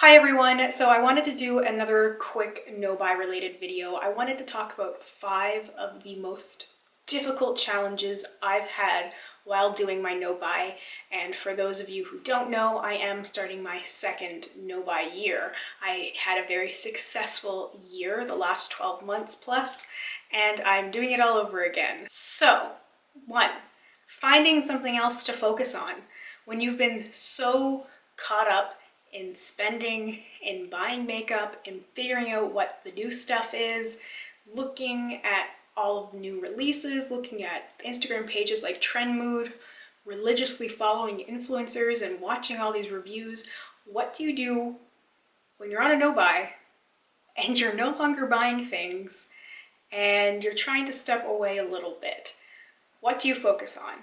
Hi everyone, so I wanted to do another quick no-buy related video. I wanted to talk about 5 of the most difficult challenges I've had while doing my no-buy. And for those of you who don't know, I am starting my second no-buy year. I had a very successful year, the last 12 months plus, and I'm doing it all over again. So, 1, finding something else to focus on. When you've been so caught up in spending, in buying makeup, in figuring out what the new stuff is, looking at all of the new releases, looking at Instagram pages like Trend Mood, religiously following influencers and watching all these reviews. What do you do when you're on a no-buy and you're no longer buying things and you're trying to step away a little bit? What do you focus on?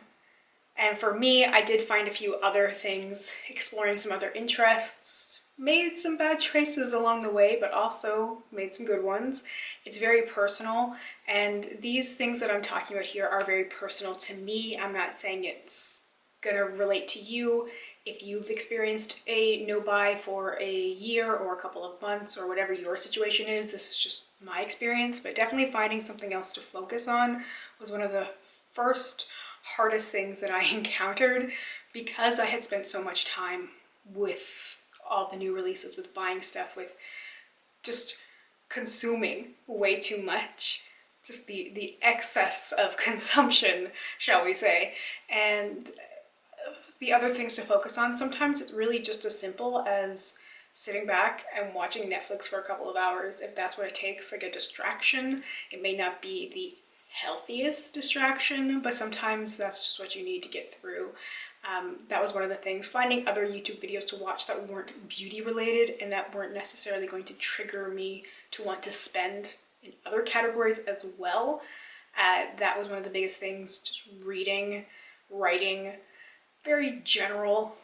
And for me, I did find a few other things, exploring some other interests, made some bad choices along the way, but also made some good ones. It's very personal, and these things that I'm talking about here are very personal to me. I'm not saying it's gonna relate to you. If you've experienced a no-buy for a year or a couple of months or whatever your situation is, this is just my experience, but definitely finding something else to focus on was one of the first hardest things that I encountered because I had spent so much time with all the new releases, with buying stuff, with just consuming way too much, just the excess of consumption, shall we say. And the other things to focus on, sometimes it's really just as simple as sitting back and watching Netflix for a couple of hours. If that's what it takes, like a distraction, it may not be the healthiest distraction, but sometimes that's just what you need to get through. That was one of the things, finding other YouTube videos to watch that weren't beauty related and that weren't necessarily going to trigger me to want to spend in other categories as well. That was one of the biggest things, just reading, writing, very general,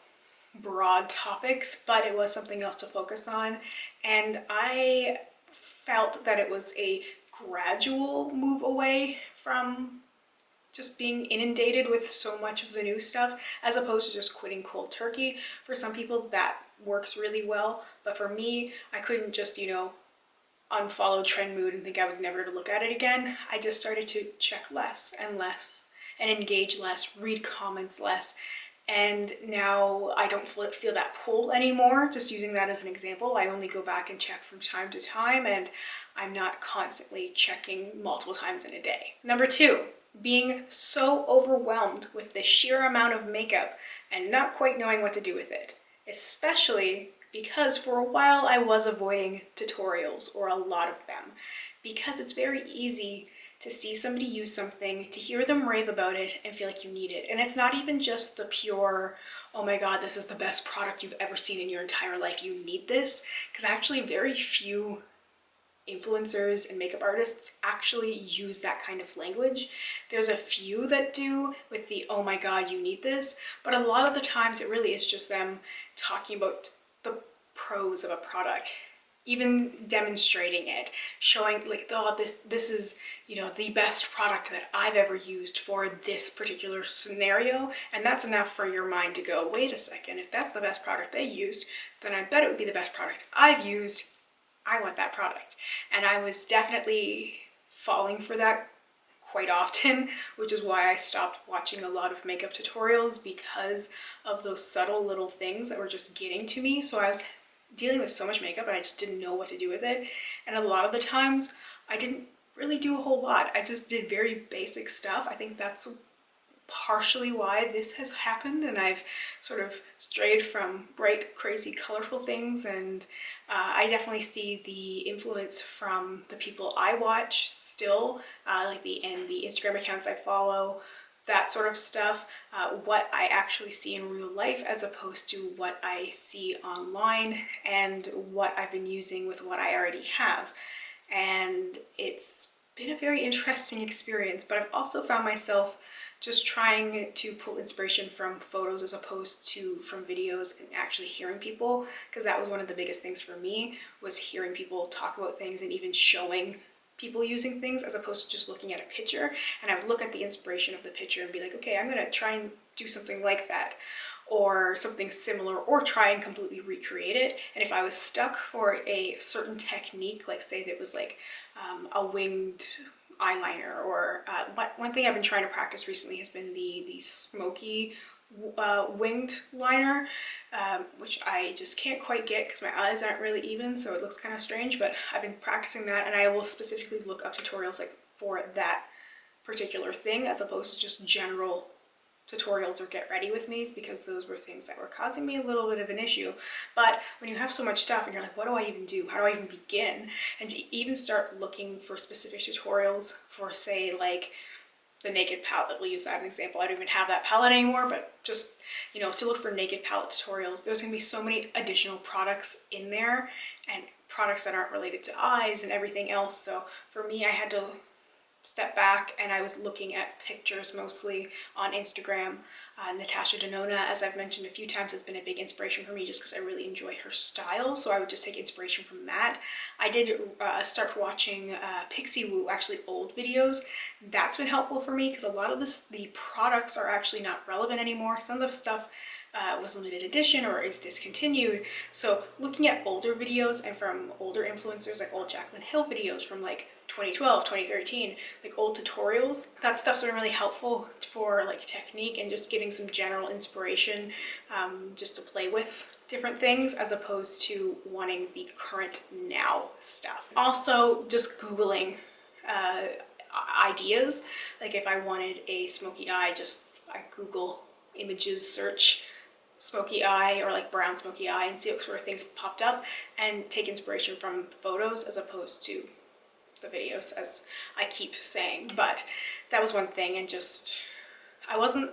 broad topics, but it was something else to focus on. And I felt that it was a gradual move away from just being inundated with so much of the new stuff as opposed to just quitting cold turkey. For some people that works really well, but for me, I couldn't just, unfollow Trend Mood and think I was never to look at it again. I just started to check less and engage less, read comments less. And now I don't feel that pull anymore. Just using that as an example, I only go back and check from time to time, and I'm not constantly checking multiple times in a day. Number 2, being so overwhelmed with the sheer amount of makeup and not quite knowing what to do with it. Especially because for a while I was avoiding tutorials, or a lot of them, because it's very easy to see somebody use something, to hear them rave about it and feel like you need it. And it's not even just the pure, oh my god, this is the best product you've ever seen in your entire life, you need this. Because actually very few influencers and makeup artists actually use that kind of language. There's a few that do with the, oh my god, you need this. But a lot of the times it really is just them talking about the pros of a product, even demonstrating it, showing like, oh, this is, the best product that I've ever used for this particular scenario. And that's enough for your mind to go, wait a second, if that's the best product they used, then I bet it would be the best product I've used. I want that product. And I was definitely falling for that quite often, which is why I stopped watching a lot of makeup tutorials, because of those subtle little things that were just getting to me. So I was dealing with so much makeup and I just didn't know what to do with it. And a lot of the times I didn't really do a whole lot. I just did very basic stuff. I think that's partially why this has happened, and I've sort of strayed from bright, crazy, colorful things. And I definitely see the influence from the people I watch still, like the Instagram accounts I follow, that sort of stuff, what I actually see in real life as opposed to what I see online and what I've been using with what I already have. And it's been a very interesting experience, but I've also found myself just trying to pull inspiration from photos as opposed to from videos and actually hearing people, because that was one of the biggest things for me, was hearing people talk about things and even showing people using things as opposed to just looking at a picture. And I would look at the inspiration of the picture and be like, okay, I'm gonna try and do something like that. or something similar, or try and completely recreate it. And if I was stuck for a certain technique, like say that was like a winged eyeliner, or one thing I've been trying to practice recently has been the smoky winged liner, which I just can't quite get because my eyes aren't really even, so it looks kind of strange, but I've been practicing that, and I will specifically look up tutorials like for that particular thing as opposed to just general tutorials or get ready with me's, because those were things that were causing me a little bit of an issue. But when you have so much stuff and you're like, what do I even do? How do I even begin? And to even start looking for specific tutorials for, say, like the naked palette, we'll use that as an example. I don't even have that palette anymore, but just, you know, to look for naked palette tutorials, there's gonna be so many additional products in there, and products that aren't related to eyes and everything else. So for me, I had to step back, and I was looking at pictures mostly on Instagram. Natasha Denona, as I've mentioned a few times, has been a big inspiration for me just because I really enjoy her style, so I would just take inspiration from that. I did start watching Pixie Woo, actually old videos. That's been helpful for me because a lot of the products are actually not relevant anymore. Some of the stuff was limited edition or is discontinued. So looking at older videos and from older influencers, like old Jaclyn Hill videos from like 2012, 2013, like old tutorials, that stuff's been really helpful for like technique and just getting some general inspiration, just to play with different things as opposed to wanting the current now stuff. Also just Googling ideas. Like if I wanted a smoky eye, I Google images, search smoky eye or like brown smoky eye, and see what sort of things popped up, and take inspiration from photos as opposed to the videos, as I keep saying. But that was one thing, and just I wasn't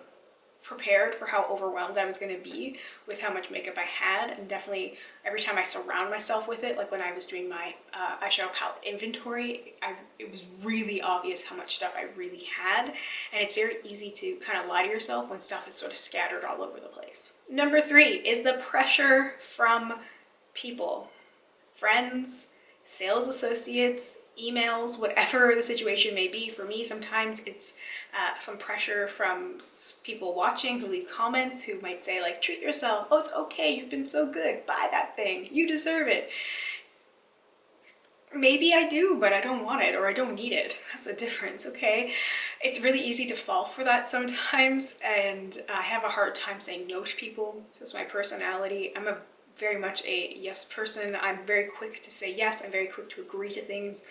prepared for how overwhelmed I was going to be with how much makeup I had. And definitely every time I surround myself with it, like when I was doing my eyeshadow palette inventory, it was really obvious how much stuff I really had, and it's very easy to kind of lie to yourself when stuff is sort of scattered all over the place. Number 3 is the pressure from people, friends, sales associates, emails, whatever the situation may be. For me, sometimes it's some pressure from people watching who leave comments who might say like, treat yourself, oh, it's okay, you've been so good, buy that thing, you deserve it. Maybe I do, but I don't want it or I don't need it. That's a difference, okay? It's really easy to fall for that sometimes, and I have a hard time saying no to people. So it's my personality. I'm very much a yes person. I'm very quick to say yes. I'm very quick to agree to things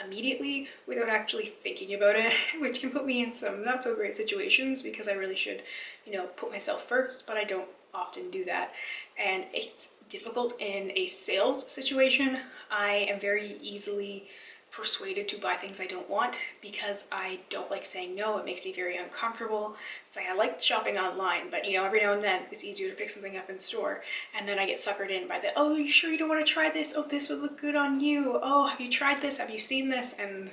immediately without actually thinking about it, which can put me in some not so great situations because I really should, you know, put myself first, but I don't often do that. And it's difficult in a sales situation. I am very easily persuaded to buy things I don't want because I don't like saying no. It makes me very uncomfortable. It's like I like shopping online, but you know, every now and then it's easier to pick something up in store, and then I get suckered in by the, oh, are you sure you don't want to try this? Oh, this would look good on you. Oh, have you tried this? Have you seen this? And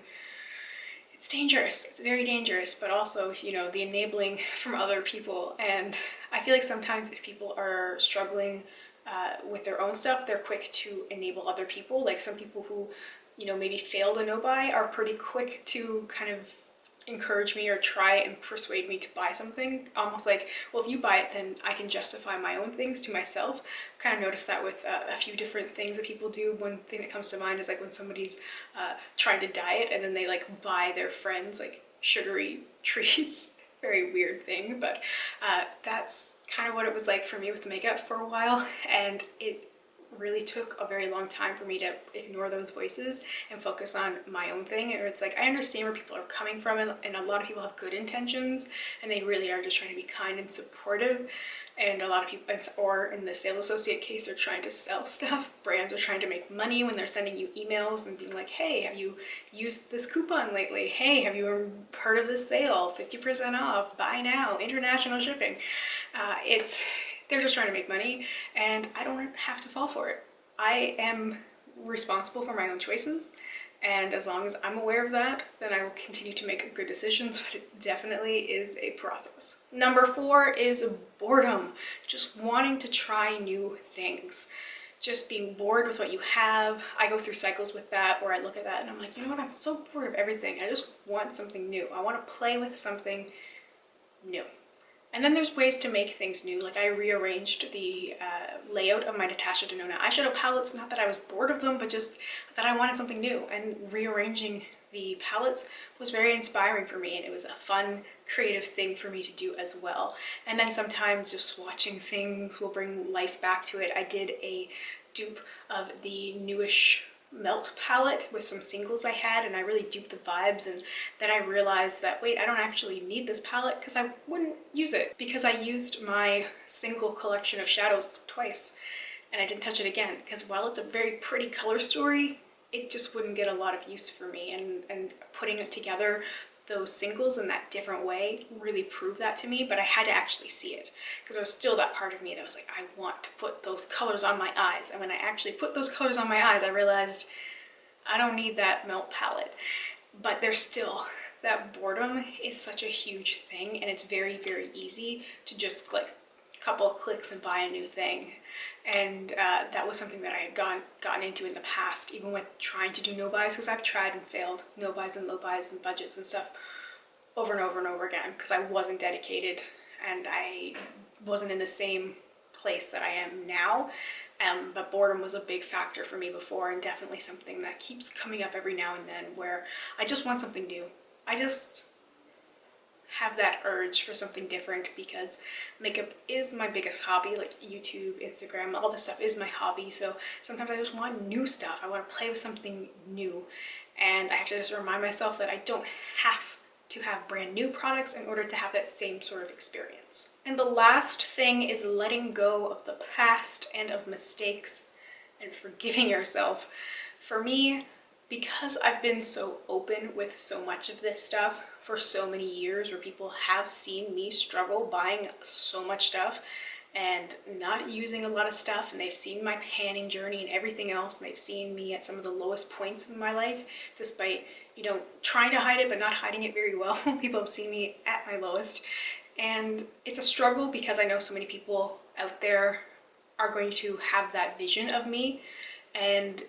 it's dangerous. It's very dangerous, but also, you know, the enabling from other people. And I feel like sometimes if people are struggling with their own stuff, they're quick to enable other people. Like some people who, you know, maybe failed a no-buy are pretty quick to kind of encourage me or try and persuade me to buy something. Almost like, well, if you buy it, then I can justify my own things to myself. Kind of noticed that with a few different things that people do. One thing that comes to mind is like when somebody's trying to diet and then they like buy their friends like sugary treats. Very weird thing, but that's kind of what it was like for me with makeup for a while, and it really took a very long time for me to ignore those voices and focus on my own thing. Or it's like I understand where people are coming from, and a lot of people have good intentions and they really are just trying to be kind and supportive, and a lot of people, or in the sales associate case, they're trying to sell stuff. Brands are trying to make money when they're sending you emails and being like, hey, have you used this coupon lately? Hey, have you heard of this sale? 50% off, buy now, international shipping. They're just trying to make money, and I don't have to fall for it. I am responsible for my own choices, and as long as I'm aware of that, then I will continue to make good decisions, but it definitely is a process. Number 4 is boredom. Just wanting to try new things. Just being bored with what you have. I go through cycles with that where I look at that and I'm like, you know what, I'm so bored of everything. I just want something new. I want to play with something new. And then there's ways to make things new. Like I rearranged the layout of my Natasha Denona eyeshadow palettes. Not that I was bored of them, but just that I wanted something new. And rearranging the palettes was very inspiring for me, and it was a fun, creative thing for me to do as well. And then sometimes just watching things will bring life back to it. I did a dupe of the newish Melt palette with some singles I had, and I really duped the vibes, and then I realized that wait, I don't actually need this palette because I wouldn't use it, because I used my single collection of shadows twice and I didn't touch it again, because while it's a very pretty color story, it just wouldn't get a lot of use for me, and putting it together, those singles in that different way, really proved that to me. But I had to actually see it, because there was still that part of me that was like, I want to put those colors on my eyes. And when I actually put those colors on my eyes, I realized I don't need that Melt palette. But there's still, that boredom is such a huge thing, and it's very, very easy to just click a couple of clicks and buy a new thing. And that was something that I had gotten into in the past, even with trying to do no-buys, because I've tried and failed no-buys and low-buys and budgets and stuff over and over and over again, because I wasn't dedicated and I wasn't in the same place that I am now. But boredom was a big factor for me before, and definitely something that keeps coming up every now and then, where I just want something new. I just have that urge for something different, because makeup is my biggest hobby. Like YouTube, Instagram, all this stuff is my hobby. So sometimes I just want new stuff. I want to play with something new, and I have to just remind myself that I don't have to have brand new products in order to have that same sort of experience. And the last thing is letting go of the past and of mistakes and forgiving yourself. For me, because I've been so open with so much of this stuff for so many years, where people have seen me struggle buying so much stuff and not using a lot of stuff, and they've seen my panning journey and everything else, and they've seen me at some of the lowest points in my life, despite, you know, trying to hide it but not hiding it very well. People have seen me at my lowest, and it's a struggle, because I know so many people out there are going to have that vision of me, and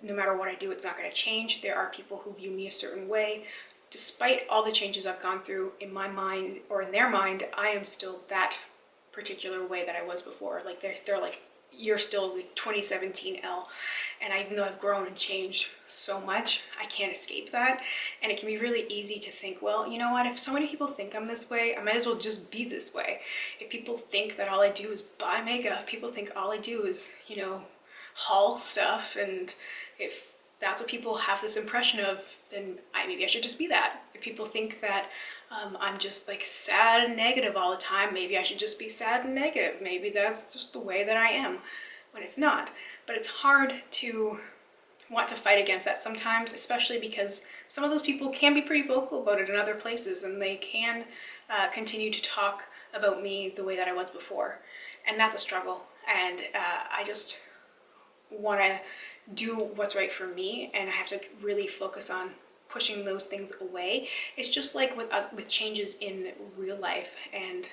no matter what I do, it's not going to change. There are people who view me a certain way. Despite all the changes I've gone through, in my mind, or in their mind, I am still that particular way that I was before. Like they're like, you're still like 2017 Elle. And even though I've grown and changed so much, I can't escape that. And it can be really easy to think, well, you know what, if so many people think I'm this way, I might as well just be this way. If people think that all I do is buy makeup, people think all I do is, you know, haul stuff, and if that's what people have this impression of, then maybe I should just be that. If people think that I'm just like sad and negative all the time, maybe I should just be sad and negative. Maybe that's just the way that I am, when it's not. But it's hard to want to fight against that sometimes, especially because some of those people can be pretty vocal about it in other places, and they can continue to talk about me the way that I was before. And that's a struggle. And I just want to do what's right for me, and I have to really focus on pushing those things away. It's just like with changes in real life, and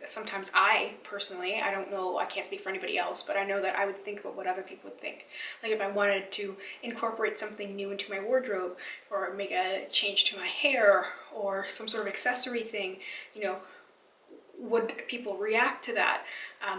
sometimes I personally, I don't know, I can't speak for anybody else, but I know that I would think about what other people would think. Like if I wanted to incorporate something new into my wardrobe, or make a change to my hair, or some sort of accessory thing, you know, would people react to that?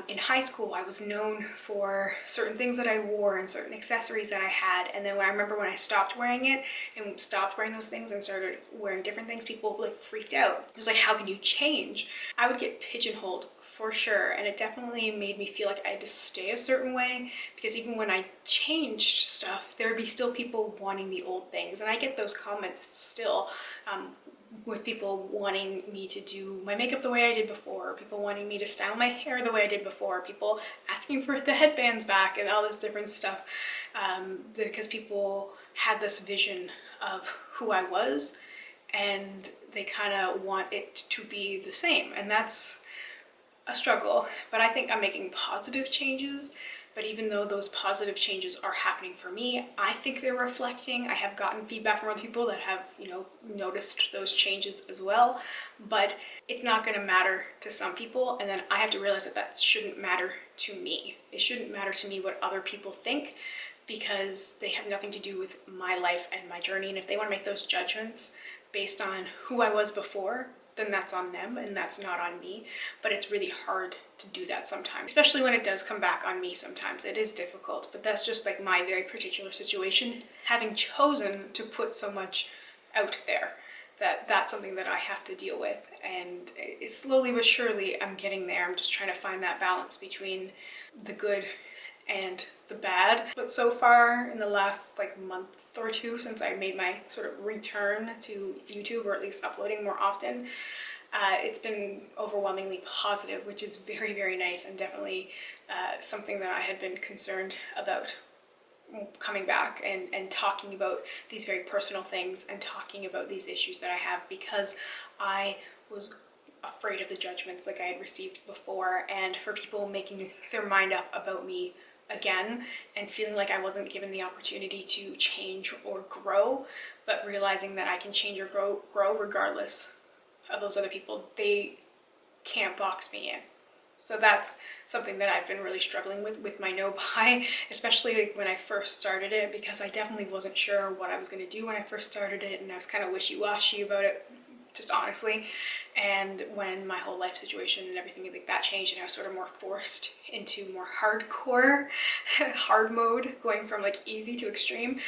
In high school, I was known for certain things that I wore and certain accessories that I had, and then I remember when I stopped wearing it and stopped wearing those things and started wearing different things, people like freaked out. It was like, how can you change? I would get pigeonholed for sure, and it definitely made me feel like I had to stay a certain way, because even when I changed stuff, there would be still people wanting the old things, and I get those comments still. With people wanting me to do my makeup the way I did before, people wanting me to style my hair the way I did before, people asking for the headbands back and all this different stuff, because people had this vision of who I was, and they kind of want it to be the same, and that's a struggle. But I think I'm making positive changes. But even though those positive changes are happening for me, I think they're reflecting. I have gotten feedback from other people that have, you know, noticed those changes as well. But it's not going to matter to some people, and then I have to realize that that shouldn't matter to me. It shouldn't matter to me what other people think, because they have nothing to do with my life and my journey. And if they want to make those judgments based on who I was before, then that's on them and that's not on me. But it's really hard to do that sometimes, especially when it does come back on me sometimes. It is difficult, but that's just like my very particular situation, having chosen to put so much out there, that's something that I have to deal with. And slowly but surely I'm getting there. I'm just trying to find that balance between the good and the bad. But so far in the last like month or two since I made my sort of return to YouTube, or at least uploading more often, it's been overwhelmingly positive, which is very, very nice, and definitely something that I had been concerned about coming back and talking about these very personal things and talking about these issues that I have, because I was afraid of the judgments like I had received before, and for people making their mind up about me again, and feeling like I wasn't given the opportunity to change or grow, but realizing that I can change or grow regardless of those other people. They can't box me in. So that's something that I've been really struggling with my no buy, especially like when I first started it, because I definitely wasn't sure what I was going to do when I first started it, and I was kind of wishy-washy about it, just honestly. And when my whole life situation and everything like that changed, and I was sort of more forced into more hardcore hard mode, going from like easy to extreme,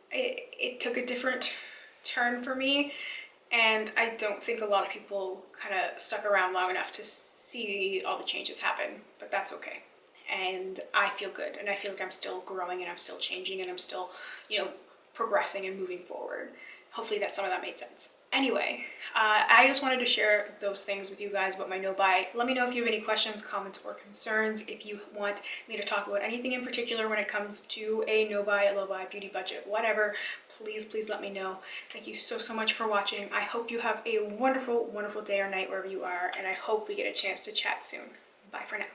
it took a different turn for me. And I don't think a lot of people kind of stuck around long enough to see all the changes happen, but that's okay. And I feel good, and I feel like I'm still growing, and I'm still changing, and I'm still, you know, progressing and moving forward. Hopefully that some of that made sense. Anyway, I just wanted to share those things with you guys about my no buy. Let me know if you have any questions, comments, or concerns. If you want me to talk about anything in particular when it comes to a no buy, a low buy, beauty budget, whatever, please let me know. Thank you so much for watching. I hope you have a wonderful day or night wherever you are, and I hope we get a chance to chat soon. Bye for now.